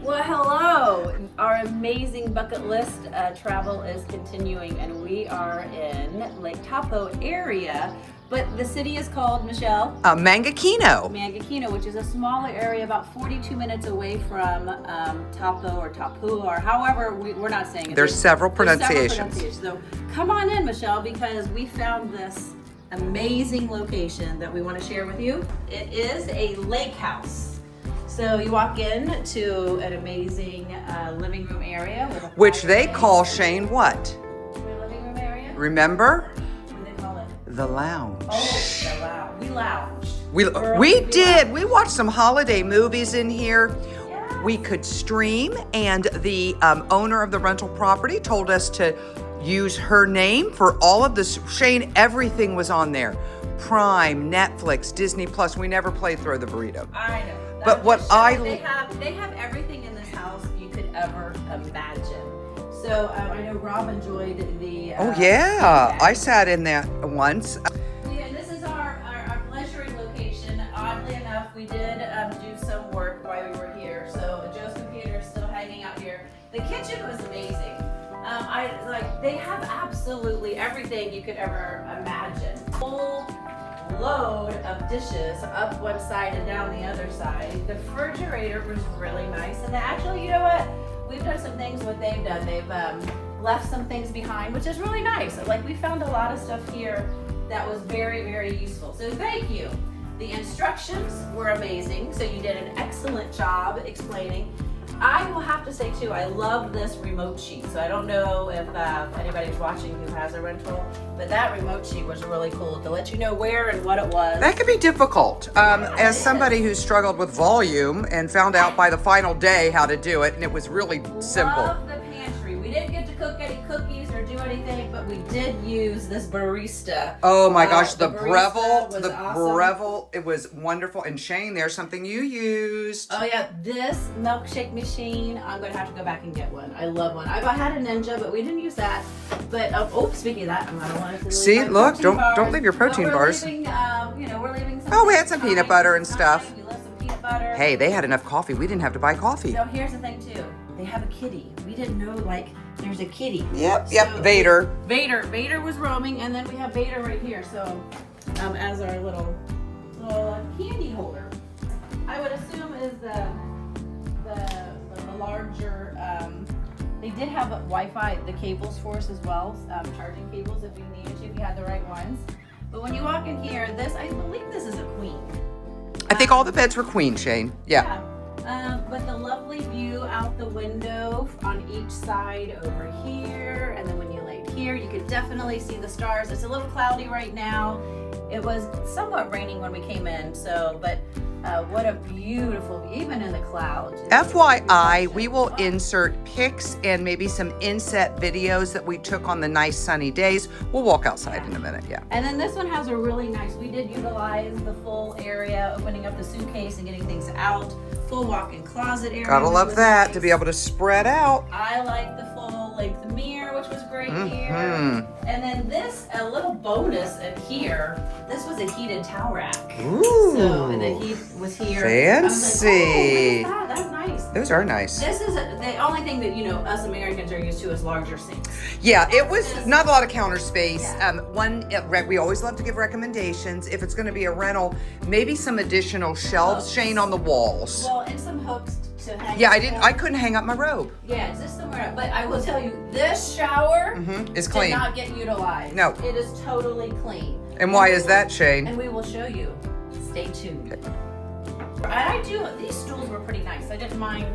Well, hello. Our amazing bucket list travel is continuing, and we are in Lake Taupo area. But the city is called, Michelle? Mangakino. Mangakino, which is a smaller area about 42 minutes away from Taupo or Tapu, or however, we're not saying it. There's several pronunciations. So come on in, Michelle, because we found this amazing location that we want to share with you. It is a lake house. So you walk in to an amazing living room area. With a Which they call, Shane, what? Living room area? Remember? What do they call it? The lounge. Oh, the lounge. We lounged. We did. We watched some holiday movies in here. Yeah. We could stream, and the owner of the rental property told us to use her name for all of this. Shane, everything was on there. Prime, Netflix, Disney Plus. We never played Throw the Burrito. I know. But what they have everything in this house you could ever imagine. So I know Rob enjoyed the. Oh yeah, I sat in that once. Yeah, this is our pleasuring location. Oddly enough, we did do some work while we were here. So Joe's computer is still hanging out here. The kitchen was amazing. They have absolutely everything you could ever imagine. Full load of dishes up one side and down the other side. The refrigerator was really nice, and actually, you know what? We've done some things what they've done. They've left some things behind, which is really nice. Like, we found a lot of stuff here that was very, very useful. So thank you. The instructions were amazing. So you did an excellent job explaining. I will have to say too, I love this remote sheet. So I don't know if anybody's watching who has a rental, but that remote sheet was really cool to let you know where and what it was. That could be difficult. As somebody who struggled with volume and found out by the final day how to do it, and it was really simple. Love the pantry. We didn't get to cook any cookies or do anything, but we did use this barista. Oh my gosh, the barista Breville, was awesome. Breville, it was wonderful. And Shane, there's something you used. Oh yeah, this milkshake machine, I'm gonna have to go back and get one. I love one. I had a Ninja, but we didn't use that. But speaking of that, I don't want to See, leave my look, protein bars. don't leave your protein But bars. Leaving, we're leaving some. Oh, we had some peanut butter and stuff. We left some peanut butter. Hey, they had enough coffee. We didn't have to buy coffee. So here's the thing too. They have a kitty. We didn't know there's a kitty. Yep, So, Vader. Vader was roaming, and then we have Vader right here. So, as our little candy holder, I would assume is the larger. They did have Wi-Fi, the cables for us as well, charging cables if you needed to, if you had the right ones. But when you walk in here, I believe this is a queen. I think all the beds were queen, Shane. Yeah. But the lovely view out the window on each side over here, and then when you laid here, you could definitely see the stars. It's a little cloudy right now. It was somewhat raining when we came in, but what a beautiful, even in the clouds. FYI, we will insert pics and maybe some inset videos that we took on the nice sunny days. We'll walk outside in a minute, yeah. And then this one has a really nice, we did utilize the full area, opening up the suitcase and getting things out. Full walk-in closet area. Gotta love that, nice. to be able to spread out. I like the full-length mirror, which was great here. And then a little bonus in here, this was a heated towel rack. Ooh. So the heat was here. Fancy. I was like, oh, look at that. That's nice. Those are nice. This is the only thing that, us Americans are used to is larger sinks. Yeah, it was not a lot of counter space. We always love to give recommendations. If it's going to be a rental, maybe some additional shelves, Shane, on the walls. Well, and some hooks to hang. Yeah, I couldn't hang up my robe. Yeah, it's just somewhere. But I will tell you, this shower Is clean. did not get utilized. No. It is totally clean. And why is that, Shane? And we will show you. Stay tuned. Okay. These stools were pretty nice. I didn't mind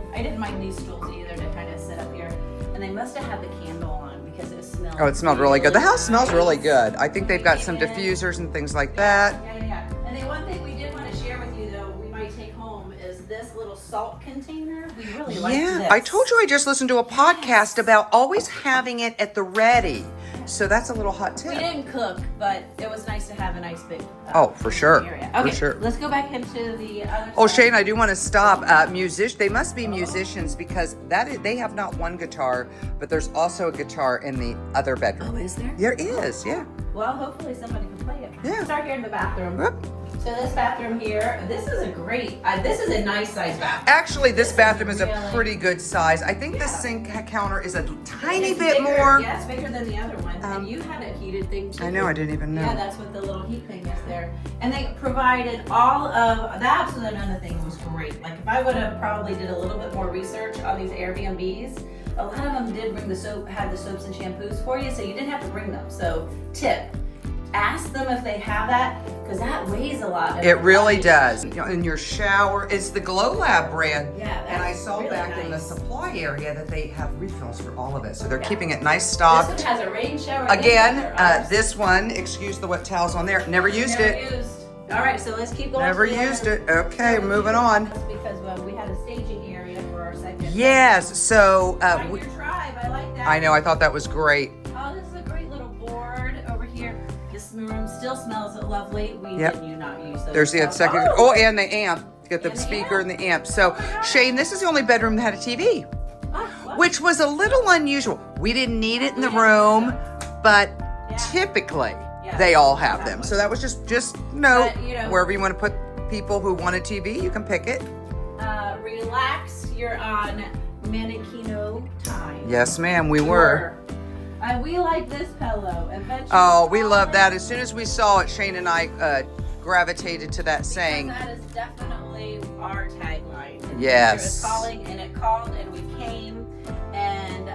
these stools either to kind of sit up here. And they must have had the candle on because it smelled. Oh, it smelled really good. The house smells nice. really good. I think they've got some diffusers and things like that. Yeah. And then one thing we did want to share with you, though, we might take home is this little salt container. We really like this. I told you I just listened to a podcast about always having it at the ready. So that's a little hot tip. We didn't cook, but it was nice to have a nice big for sure. area. Okay, for sure. Let's go back into the other Oh, side. Shane, I do want to stop. They must be musicians because they have not one guitar, but there's also a guitar in the other bedroom. Oh, is there? There is, yeah. Well, hopefully somebody can play it. Yeah. Start here in the bathroom. Whoop. So this bathroom here, this is a nice size bathroom. Actually, this bathroom is a really- pretty good size. I think the Yeah. sink counter is a tiny It's bit bigger. more. Yeah, it's bigger than the other one. And you had a heated thing too. I know, I didn't even know. Yeah, that's what the little heat thing is there. And they provided all of, the absolute other thing was great. Like if I would have probably did a little bit more research on these Airbnbs, a lot of them did bring the soap, had the soaps and shampoos for you, so you didn't have to bring them. So tip, ask them if they have that, because that weighs a lot. It really does. You know, in your shower, it's the Glow Lab brand. Yeah, And I that's saw really back in the nice. supply area that they have refills for all of it. So they're Yeah. keeping it nice This stocked. one has a rain shower. Again, ours. this one, excuse the wet towels on there, never used Never it. used. All right, so let's keep going. Never to the used other- it. Okay, moving on. That's because we had a staging area for our second. Yes, so Find your tribe. I like that. I know, I thought that was great. Oh, this is a great little board over here. This room still smells lovely. We Yep. did not use those. There's the second, Oh, oh, and the amp. Get the And the speaker amp. and the amp. So, Shane, this is the only bedroom that had a TV, what? which was a little unusual. We didn't need it in the room, but Yeah. typically Yeah, they all have them. exactly. So that was just note, But, you know- wherever you want to put people who want a TV, you can pick it. Relax. You're on Mangakino time. Yes, ma'am, we were. We like this pillow. Adventure. Oh, we love that. As soon as we saw it, Shane and I gravitated to that saying. That is definitely our tagline. Adventure Yes. is calling, and it called, and we came, and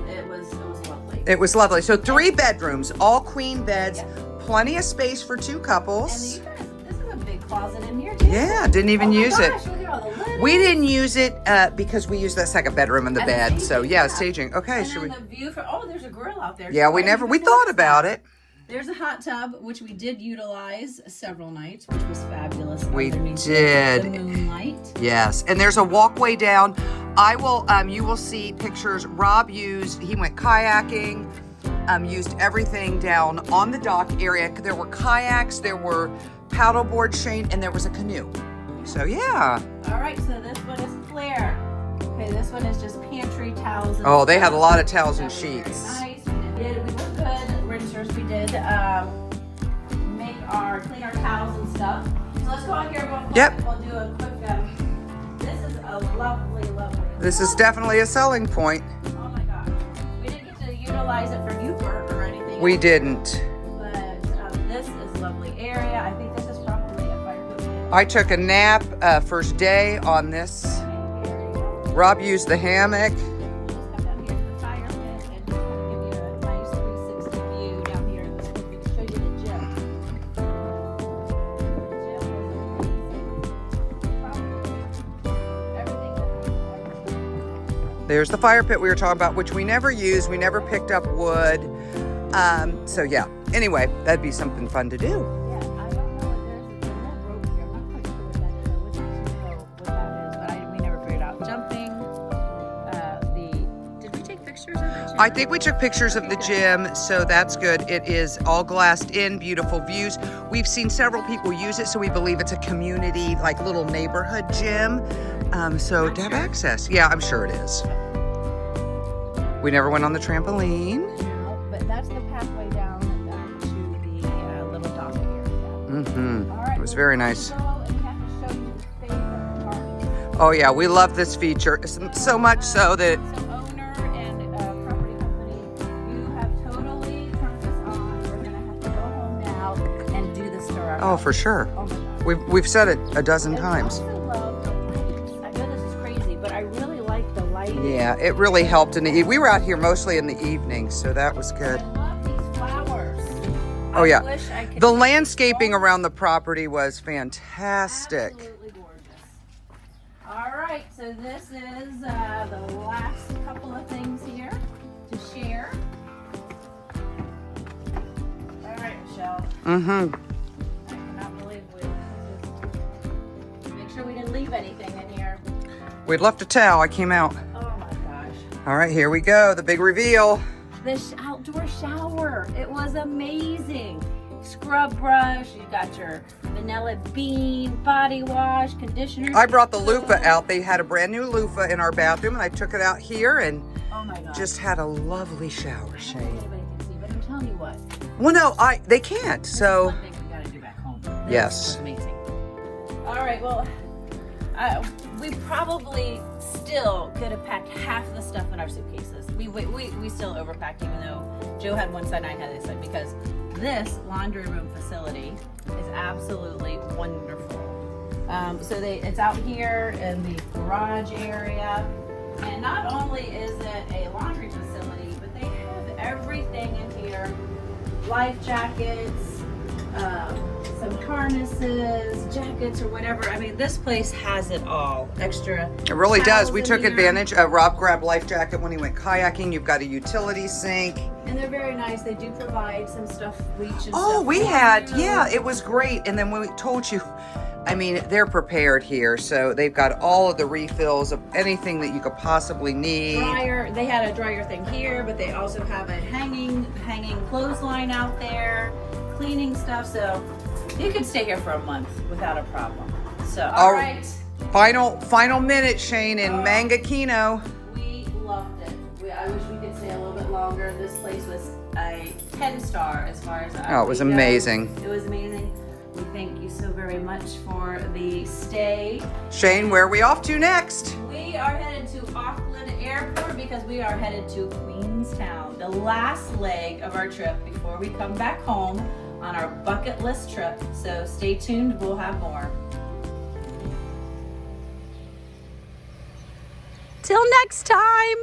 it was lovely. It was lovely. So 3 bedrooms, all queen beds, Yeah. plenty of space for 2 couples. And you guys, this is a big closet in here too. Yeah, didn't even Oh my use it. gosh, look at all the litters. We didn't use it because we used that second bedroom in the And the bed. So staging, yeah, yeah. staging. Okay, And should we? then the view for there's a grill out there. Yeah, we thought about it. There's a hot tub which we did utilize several nights, which was fabulous. We underneath did. the moonlight. Yes, and there's a walkway down. You will see pictures. Rob he went kayaking, used everything down on the dock area. There were kayaks, there were paddleboard, Shane, and there was a canoe. So yeah. All right, so this one is Claire. Okay, this one is just pantry towels. And Oh, they had a stuff. lot of towels and That was very sheets. Nice. We were good rinsers. We did clean our towels and stuff. So let's go out here real quick. Yep. We'll do a quick. This is a lovely. This is definitely a selling point. Oh my gosh. We didn't get to utilize it for Newport or anything. We didn't. But this is a lovely area. I think this is probably a fire pit. I took a nap first day on this. Rob used the hammock. Just come down here to the fire pit and just kind of give you a nice 360 view down here. We can show you the gym. The gym was amazing. Everything that There's the fire pit we were talking about, which we never used. We never picked up wood. So yeah. Anyway, that'd be something fun to do. Yeah, I don't know. There's a little rope here. I'm not quite sure what that is. I wish I could know what that is, but we never figured out. Jumping. Did we take pictures of the gym? I think we took pictures of the gym, so that's good. It is all glassed in, beautiful views. We've seen several people use it, so we believe it's a community, like little neighborhood gym. So to have access. Yeah, I'm sure it is. We never went on the trampoline. No, but that's the pathway down to the little dock area. Mm-hmm. All right, It was very nice. So, and we have to show you the favorite part. Oh yeah, we love this feature so much so that So owner and property company, you have totally turned this on. We're gonna have to go home now and do this to our oh house. for sure. Oh my gosh. We've said it a dozen And times. I also love the lights. I know this is crazy, but I really like the lighting. Yeah, it really helped in the we were out here mostly in the evening, so that was good. I love these flowers. Oh, yeah. I wish I could The landscaping around the property was fantastic. Absolutely gorgeous. All right, so this is the last couple of things here to share. All right, Michelle. Mm-hmm. I cannot believe we just make sure we didn't leave anything in here. We'd left a towel. I came out. Oh my gosh. All right, here we go. The big reveal. This outdoor shower, it was amazing. Scrub brush, you got your vanilla bean body wash, conditioner. I brought the loofah out. They had a brand new loofah in our bathroom, and I took it out here and Oh my gosh. just had a lovely shower, I don't think Shane. anybody can see, but I'm telling you what. Well, no, they can't. This is So one thing we gotta do back home. This Yes. was amazing. All right, well, we probably still could have packed half the stuff in our suitcases. We still overpacked, even though Joe had one side and I had this side, because this laundry room facility is absolutely wonderful. So it's out here in the garage area, and not only is it a laundry facility, but they have everything in here: life jackets, some harnesses, jackets, or whatever. I mean, this place has it all. Extra. It really does. We towels took in here. advantage. Rob grabbed life jacket when he went kayaking. You've got a utility sink. And they're very nice. They do provide some stuff, bleach and stuff. Oh, we for had, you. yeah, it was great. And then when we told you, I mean, they're prepared here. So they've got all of the refills of anything that you could possibly need. Dryer. They had a dryer thing here, but they also have a hanging clothesline out there, cleaning stuff. So you could stay here for a month without a problem. So, all right. Final minute, Shane, in Mangakino. We loved it. I wish we could stay a little bit longer. This place was a 10-star as far as Oh, it was amazing. It was amazing. We thank you so very much for the stay. Shane, where are we off to next? We are headed to Auckland Airport because we are headed to Queenstown, the last leg of our trip before we come back home on our bucket list trip. So stay tuned, we'll have more. Till next time.